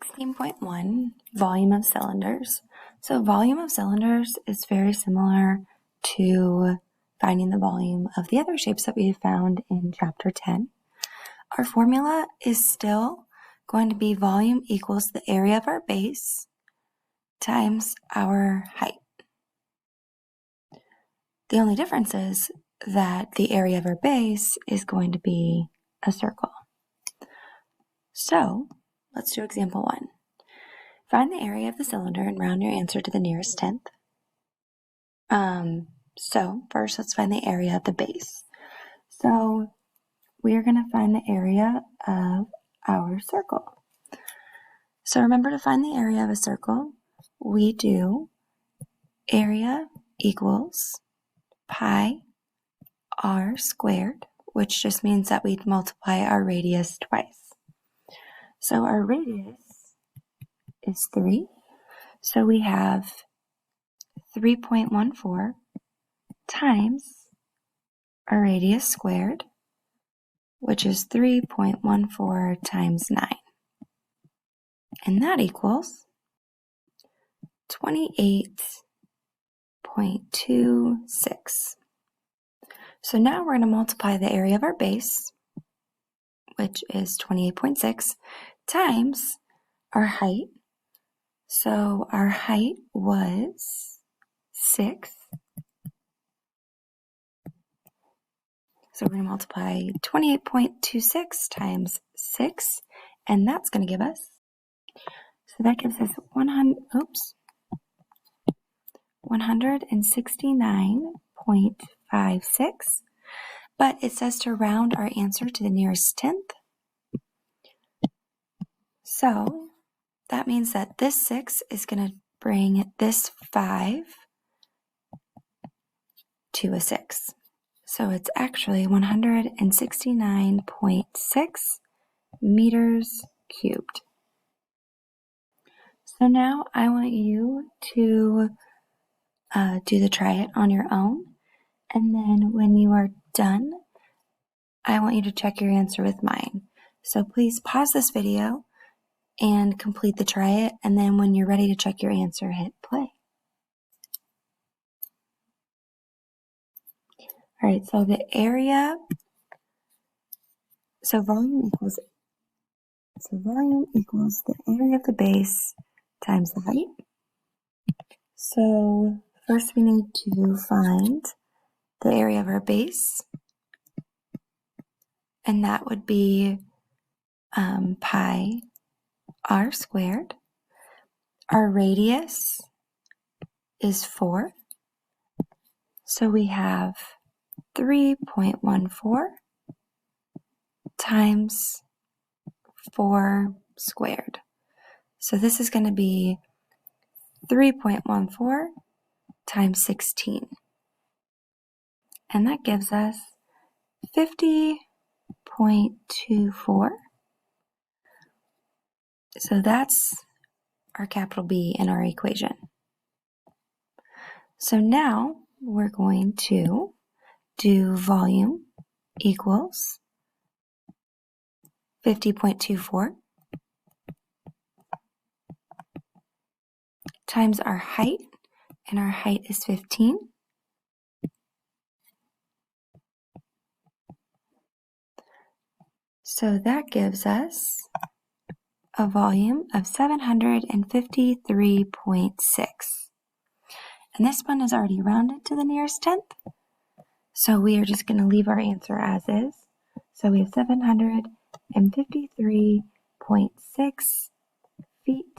16.1, volume of cylinders. So volume of cylinders is very similar to finding the volume of the other shapes that we found in chapter 10. Our formula is still going to be volume equals the area of our base times our height. The only difference is that the area of our base is going to be a circle. So let's do example 1. Find the area of the cylinder and round your answer to the nearest tenth. So first let's find the area of the base. So we're going to find the area of our circle. So remember, to find the area of a circle, we do area equals pi r squared, which just means that we multiply our radius twice. So our radius is 3. So we have 3.14 times our radius squared, which is 3.14 times 9. And that equals 28.26. So now we're going to multiply the area of our base, which is 28.6, times our height. So our height was 6. So we're going to multiply 28.26 times 6, and that's going to give us, so that gives us 169.56, but it says to round our answer to the nearest tenth. So that means that this 6 is going to bring this 5 to a 6. So it's actually 169.6 meters cubed. So now I want you to try it on your own. And then when you are done, I want you to check your answer with mine. So please pause this video and complete the try it. And then when you're ready to check your answer, hit play. All right, so the area, volume equals the area of the base times the height. So first we need to find the area of our base, and that would be pi r squared. Our radius is 4, so we have 3.14 times 4 squared. So this is going to be 3.14 times 16. And that gives us 50.24. So that's our capital B in our equation. So now we're going to do volume equals 50.24 times our height, and our height is 15. So that gives us a volume of 753.6. And this one is already rounded to the nearest tenth. So we are just going to leave our answer as is. So we have 753.6 feet